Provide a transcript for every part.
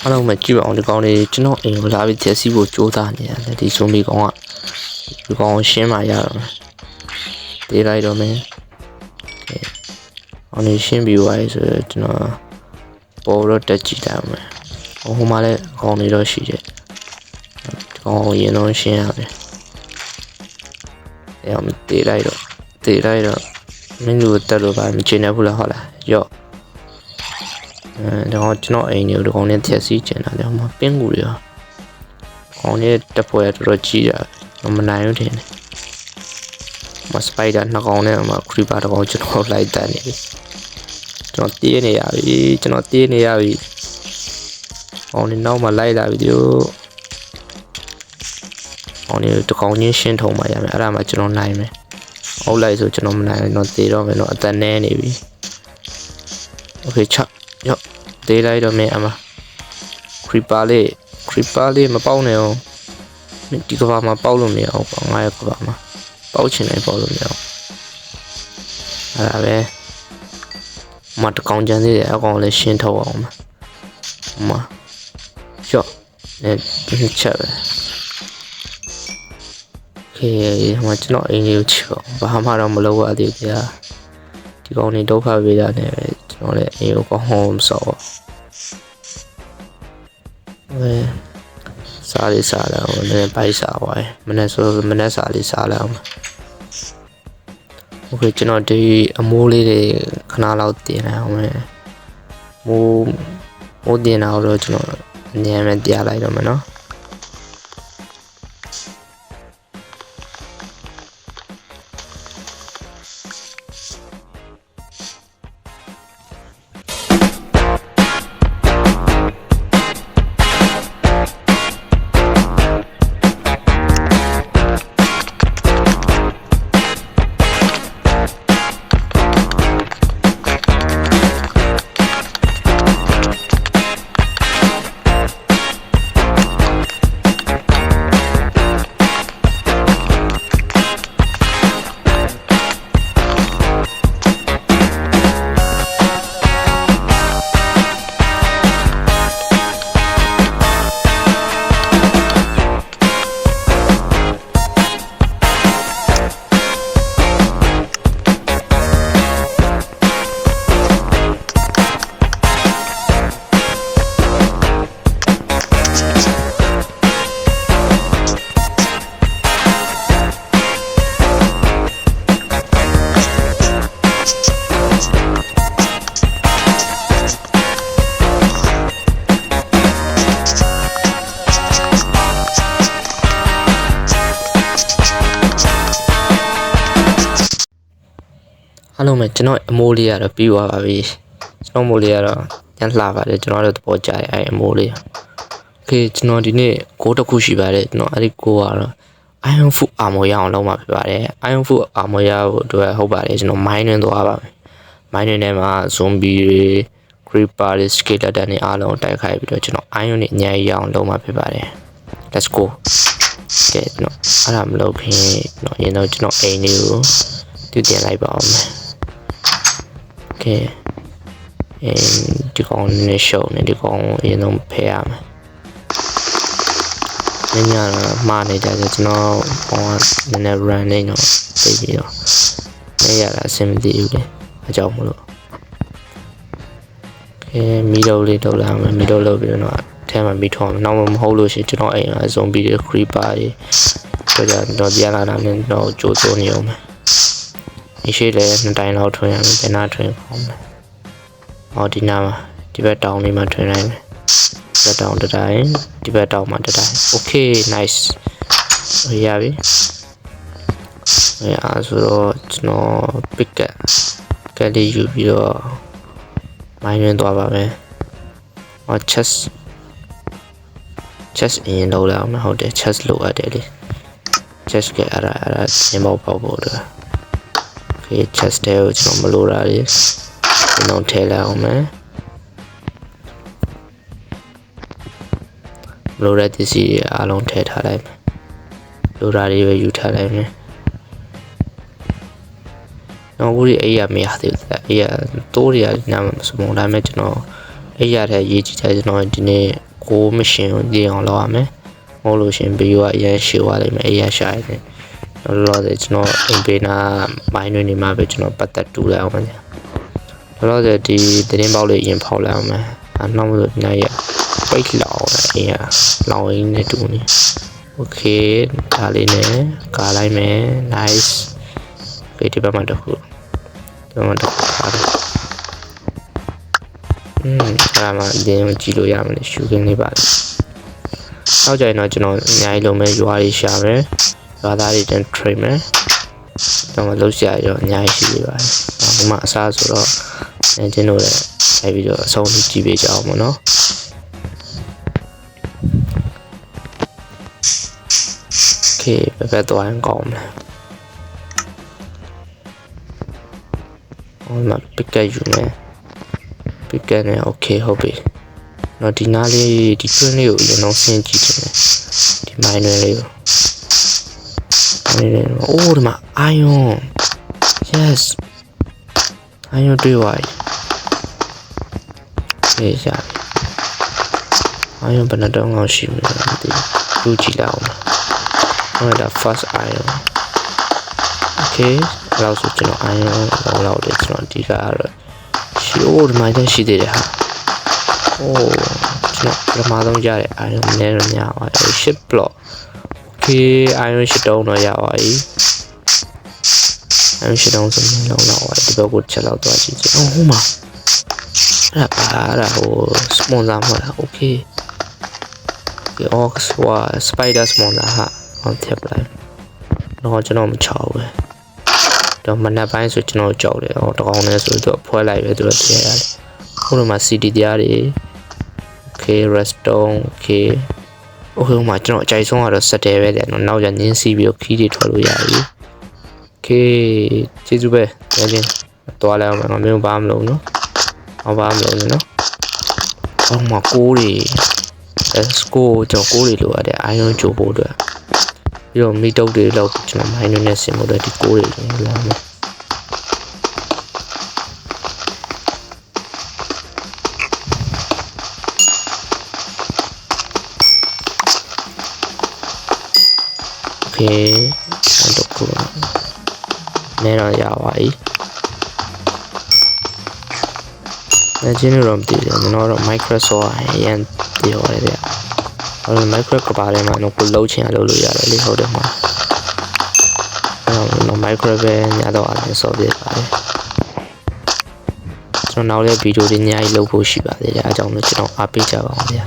အားလုံးပဲကြည့်ပါအောင်ဒီကောင်လေးကျွန်တော်အိမ်ကိုလာပြီးတက်စီဖို့ကြိုးစားနေရတယ်ဒီဆိုမီကောင်ကဒီကောင်ရှင်းမှရတော့မယ်တေးလိုက်တော့မယ်အောင်နေရှင်းပြီးသွားပြီဆိုတော့ကျွန်တော်ပေါ်တော့တက်ကြည့်တယ်မယ်ဟိုမှာလည်းအကောင်လေးတော့ရှိတယ်ဒီကောင်ကိုရင်လုံးရှင်းရတယ်အဲ့အောင်တေးလိုက်တော့မင်းတို့တက်လို့ပါမချင်ဘူးလားဟုတ်လားရော့တော့ကျွန်တော်အိမ်ကိုဒီကောင်နဲ့တက်စီချင်တာလေဟိုမှာပင်းကူတွေရောကောင်နဲ့တက်ပွဲတော်တော်ကြီးတာမနိုင်ဘူးထင်တယ်မစပိုက်ဒါနှစ်ကောင်နဲ့မှခရီးပါတစ်ကောင်ကျွန်တော်လိုက်တန်းနေပြီကျွန်တော်တေးနေရပြီကောင်နဲ့နောက်မှလိုက်လာပြီဒီကောင်နဲ့တစ်ကောင်ချင်းရှင်းထုံမှရမယ်အဲ့ဒါမှကျွန်တော်နိုင်မယ်အောက်လိုက်ဆိုကျွန်တော်မနိုင်တော့တေးတော့မယ်တော့အတန်နဲနေပြီโอเคချရော့တေးလိုက်တော့မယ်အမခရီးပါလေးမပေါက်နဲ့အောင်ဒီကဘာမှာပေါက်လို့မရအောင်ငါရဲ့ကဘာမှာပေါက်ချင်တယ်ပေါက်လို့မရအောင်အဲ့ဒါပဲမတကောင်ကျန်သေးတယ်အကောင်လည်းရှင်းထုတ်အောင်မရှော့နဲ့ချက်ပဲခေဟိုကျွန်တော်အင်္ဂလိပ်ချောဘာမှတော့မလုပ်ရသေးဘူးကြာဒီကောင်နေဒုက္ခပေးတာနဲ့ပဲကျွန်တော်လည်းအင်ကိုကောင်းအောင်ဆော့စားလေးစားလာအောင်လည်းပိုက်စားသွားမနေ့စားလေးစားလာအောင်โอเคကျွန်တော်ဒီအမိုးလေးတွေခဏလောက်တင်လိုက်အောင်မယ်မိုးတင်တာတော့ကျွန်တော်အနည်းနဲ့ပြလိုက်တော့မယ်နော်အားလုံးပဲကျွန်တော်အမိုးလေးကတော့ပြီးသွားပါပြီကျွန်တော်အမိုးလေးကတော့ညှလှပါတယ်ကျွန်တော်တို့သဘောကျတယ်အဲ့အမိုးလေးโอเคကျွန်တော်ဒီနေ့ဂိုးတစ်ခုရှိပါတယ်ကျွန်တော်အဲ့ဒီဂိုးကတော့ Iron Food Armor ရအောင်လုပ်မှာဖြစ်ပါတယ် Iron Food Armor ရဖို့အတွက်ဟုတ်ပါတယ်ကျွန်တော် mine တွင်သွားပါမယ် mine တွင်ထဲမှာ zombie တွေ creeper တွေ skeleton တွေအားလုံးတိုက်ခိုက်ပြီးတော့ကျွန်တော် iron တွေအများကြီးရအောင်လုပ်မှာဖြစ်ပါတယ် let's go ကဲကျွန်တော်အဲ့ဒါမလုပ်ခင်ကျွန်တော်ရင်တော့ကျွန်တော်အိမ်လေးကိုတူတင်လိုက်ပါအောင်မယ်Okay. ဒီကောင်နဲ့ရှုံနေဒီကောင်အရင်ဆုံးဖယ်ရမယ်ညမှားနေကြဆိုကျွန်တော်ကောင်ကနည်းနည်း run နေတော့သိပြီးတော့မရတာအဆင်မပြေဘူးလေအကြောင်းမလို့မီတိုလေးထုတ်လာမယ်မီတိုလုပ်ပြီးတော့ထဲမှာမီထောင်းနောက်မဟုတ်လို့ရှိရင်ကျွန်တော်အိမ်က zombie တွေ creeper တွေတော့ပြန်လာတာနဲ့တော့ကြိုးစိုးနေအောင်မယ်ဒီရှိလေနှစ်တိုင်းလောက်ထွင်ရမယ်ဘယ်နာထွင်အောင်လဲဟောဒီနာမှာဒီဘက်တောင်လေးမှာထွင်လိုက်မယ်ဒီဘက်တောင်တစ်တိုင်းဒီဘက်တောင်မှာတစ်တိုင်း okay nice ရပြီအဲ့ဆိုတော့ကျွန်တော် pick ကလေးယူပြီးတော့မိုင်းရင်းသွားပါမယ်ဟော chest အရင်လောက်လာအောင်ဟုတ်တယ် chest လောက်ရတယ်လေ chest ကအဲ့ဒါညမောက်ပေါက်ဖို့တော့chest တဲ့ကိုကျွန်တော်မလိုတာလေကျွန်တော်ထည့်လိုက်အောင်မယ်မလိုတဲ့ပစ္စည်းတွေအားလုံးထည့်ထားလိုက်မယ်လိုတာတွေပဲယူထားလိုက်မယ်တော့ဘူးအေးရမရသေးဘူးအေးရတိုးရနာမစမုံဒါမဲ့ကျွန်တော်အေးရတဲ့ရေးကြည့်ချင်ကျွန်တော်ဒီနေ့ ကိုမရှင်ကိုညင်အောင်လုပ်ရမယ်မဟုတ်လို့ရှင်ဗီဒီယိုကအရင်ရှေ့သွားလိမ့်မယ်အေးရရှာနေတယ်လောလောဆယ်ကျွန်တော်အင်ပေးနာမိုင်းတွေနေမှာပဲကျွန်တော်ပတ်သက်တူလိုက်အောင်မယ်လောလောဆယ်ဒီသတင်းပေါက်လေးရင်ဖောက်လိုက်အောင်မယ်နောက်မှဒီနေ့ရပိတ်လောက်အောင်အေးရလောင်ရင်းနဲ့တူနေโอเคဒါလေးနဲ့ကာလိုက်မယ် nice ဒီဘက်မှာတစ်ခုထားတယ်အဲ့မှာအရင်ကြည့်လို့ရမယ်ရှူခင်းလေးပါနောက်ကြရင်တော့ကျွန်တော်အများကြီးလုံးမဲ့ရွာတွေရှာမယ်ရွာသားတွေတန်း train မယ်တော့လှုပ်ရှားရောအများကြီးရှိနေပါတယ်ဒီမှာအစားဆိုတော့ကျွန်တော်လည်းဆက်ပြီးတော့အဆုံးထိကြည့်ပေးကြအောင်ပေါ့နော်โอเคပဲသွားရင်ကောင်းမယ်ဟိုမှာ pick up ယူမယ် pick up နဲ့ okay ဟုတ်ပြီတော့ဒီနားလေးဒီ twin လေးကိုအရင်တော့ဆင်းကြည့်တယ်ဒီ minor လေးကိုအိုးဒီမှာ iron yes iron တွေ့ပါပြီအေးရှာiron ဘယ်နှတောင်းအောင်ရှိမလဲမသိဘူးကြည့်လိုက်အောင်ဟိုဒါ first iron okay လောက်ဆိုကျွန်တော် iron လောက်တယ်ကျွန်တော်ဒီကတော့ရှိအိုးဒီမှာရှိသေးတယ်ဟာအိုးကျွန်တော်ပထမဆုံးရတဲ့ iron နဲ့တော့ညပါship block okay iron ရှစ်တုံးတော့ရပါပြီ iron ရှစ်တုံးဆိုရင်လုံးတော့ဒီဘက်ကိုချက်လောက်သွားကြည့်ကြဟိုမှာအဲ့ဒါဟို sponsor မှာလား okay ဒီအော့စ်ဝါ spider sponsor ဟာဟောထည့်ပလိုက်တော့ကျွန်တော်မချောက်ဘူးတော့မနက်ပိုင်းဆိုကျွန်တော်ကြောက်တယ်ဟောတကောင်နဲ့ဆိုတော့ဖွဲလိုက်ပဲသူတို့ထည့်ရတယ်ဟိုမှာ CD တရားတွေ okay redstone okay โอเคမှာကျွန်တော်အကြိုက်ဆုံးကတော့စက်တယ်ပဲတဲ့နော်နောက်ကျညင်းစီးပြီးတော့ခီးတွေထွက်လို့ရပြီโอเคကျေးဇူးပဲညချင်းသွားလိုက်အောင်ငါမျိုးဘာမလုပ်နော်ဘာမလုပ်နော်အော်မှာကိုးတွေကိုကျွန်တော်ကိုးတွေလိုရတယ်အိုင်ယွန်ချိုးဖို့အတွက်ပြီးတော့မီတုပ်တွေလောက်ကျွန်တော်မိုင်းနဲ့ဆင်ဖို့အတွက်ဒီကိုးတွေလာမယ်โอเคတော့ကိုနေတော့ရပါပြီအဲ့ဒီတော့မသိတယ်ကျွန်တော်တော့ Microsoft အရင်ပြောရတယ်ဗျအဲ့ Microsoft ကပါထဲမှာတော့ကိုလုံးချင်အောင်လုပ်လို့ရတယ်လေဟုတ်တယ်မှာအဲ့တော့ Microsoft ပဲညတော့အားလည်း solve ဖြစ်ပါတယ်ကျွန်တော်နောက်လည်းဗီဒီယိုတွေအများကြီးလုပ်ဖို့ရှိပါတယ်အဲအကြောင်းလို့ကျွန်တော်အားပေးကြပါအောင်ဗျာ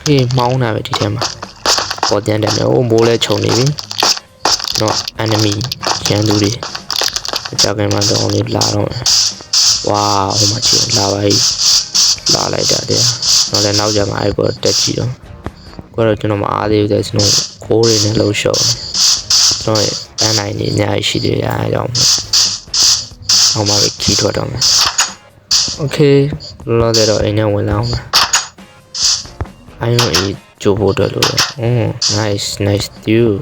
ဒီမောင်းတာပဲဒီထဲမှာပေါ်ပြန်တယ်ဟိုမိုးလဲခြုံနေပြီတော့ enemy ရန်သူတွေကြောက်ကမှတော့လေးလာတော့ဝါဟိုမှာချင်လာပါ යි လာလိုက်တာတဲ့တော့လည်းနောက်ကျမှအဲ့ပေါ်တက်ကြည့်တော့ကိုတော့ကျွန်တော်မအားသေးဘူးတဲ့ကျွန်တော်ခိုးတွေနဲ့လှုပ်ရှုပ်ကျွန်တော်တန်းနိုင်နေအများကြီးရှိသေးတယ်အဲကြောင့်အောင်ပါခီးထွက်တော့မယ်โอเคလောလောဆယ်တော့အိမ်ထဲဝင်လာအောင်ပါအိုင်ရိုအေးကြိုးဖို့အတွက်လို့nice dude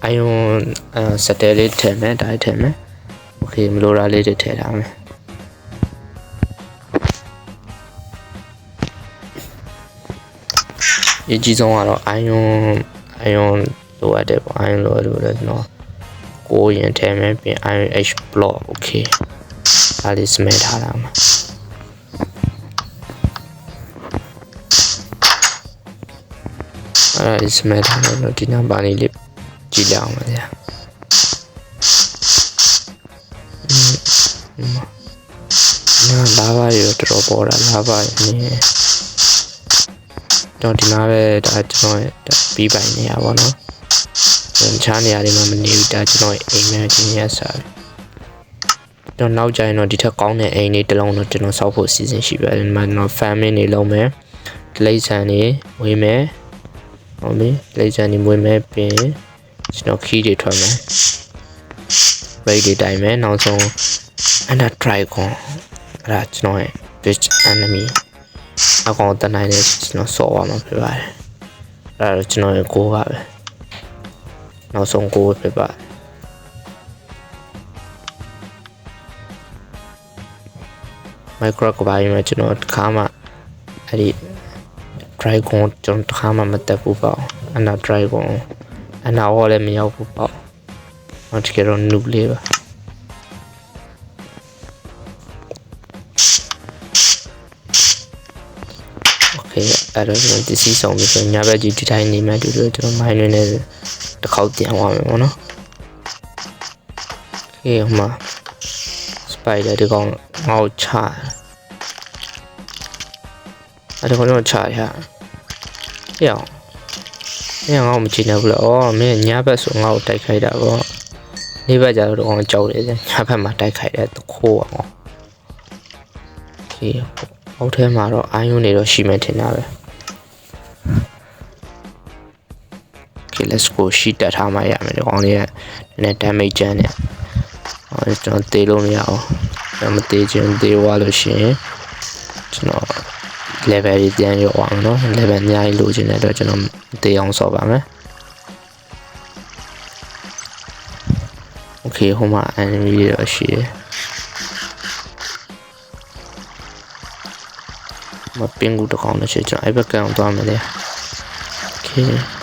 အိုင်ရိုစက်တယ်လေးထည့်မယ်ဒါထည့်မယ်โอเคမလိုတာလေးတွေထည့်ထားမယ်အကြီးဆုံးကတော့အိုင်ယွန်လိုအပ်တယ်ပေါ့အိုင်ယွန်လိုအပ်လို့လည်းကျွန်တော်ကိုရင်ထည့်မယ်ပြင် iron h block okay ဒါလေးစမဲထားတာမှာအဲ့ဒီစမဲထားတော့ဒီနံပါတ်လေးကြည့်လိုက်အောင်ပါဗျာလာပါရတော့ပေါ်တာလာပါနေတော့ဒီမှာပဲဒါကျွန်တော်ပြီးပိုင်နေရပါတော့ချားနေရာတွေမှာမနေဘူးဒါကျွန်တော်အိမ်မဲချင်းရစားတော့နောက်ကျရင်တော့ဒီထက်ကောင်းတဲ့အိမ်လေးတစ်လုံးတော့ကျွန်တော်ဆောက်ဖို့အစီအစဉ်ရှိပါတယ်ဒီမှာကျွန်တော် family နေလုံးမယ်ဒလိဆန်နေဝေးမယ်ဟုတ်ပြီဒလိဆန်နေဝေးမယ်ပြင်ကျွန်တော်ခီးတွေထွက်မယ် rate တွေတိုင်းမယ်နောက်ဆုံး under dragon အဲ့ဒါကျွန်တော်ရဲ့ bitch enemy အကောင်တနိုင်နဲ့ကျွန်တော်ဆော့ရမှာဖြစ်ပါတယ်အဲ့ဒါကျွန်တော်ရဲ့ကိုးပါပဲနောက်ဆုံးကိုးဖြစ်ပါတယ်Minecraft ကဘာကြီးမှာကျွန်တော်ခါမှ အဲ့ဒီ dragon ကျွန်တော်တစ်ခါမှမတက်ဘူးပေါ့အနာ dragon အနာဝလည်းမရောက်ဘူးပေါ့တကယ်တော့ noob လေးပါโอเคအဲ့တော့ကျွန်တော်ဒီစီဆောင်ပြီးဆိုညဘက်ကြီးဒီတိုင်းနေမှတူတူကျွန်တော်မိုင်းရင်းနဲ့တစ်ခေါက်ပြန်သွားမယ်ပေါ့နော်โอเคဟိုမှာ spider ဒီကောင်ငါ့ကိုချအဲ့ဒါကတော့ချရဟဲ့မင်းငါ့ကိုမချင်ဘူးလားအော်မင်းညဘက်ဆိုငါ့ကိုတိုက်ခိုက်တာပေါ့နေ့ဘက်ကျတော့ကောင်ကြောက်တယ်ညဘက်မှာတိုက်ခိုက်တယ်တခိုးအောင်โอเคအောက်ထဲမှာတော့အိုင်းယွန်းနေတော့ရှိမှထင်တာပဲ Okay let's go ရှိတက်ထားမှရမယ်ဒီကောင်လေးကနည်း damage ကျန်နေကျွန်တော်တေးလို့မရအောင်ကျွန်တော်မတေးချင်တေးသွားလို့ရှိရင်ကျွန်တော် level ကြီးပြန်ရောက်အောင်နော် level အများကြီးလိုချင်တဲ့အတွက်ကျွန်တော်တေးအောင်ဆော့ပါမယ် Okay ဟိုမှာ enemy တွေတော့ရှိတယ်မပင်ကူတစ်ကောင်နဲ့ရှိကျွန်တော်အဲ့ဘက်ကန်အောင်သွားမယ်လေ Okay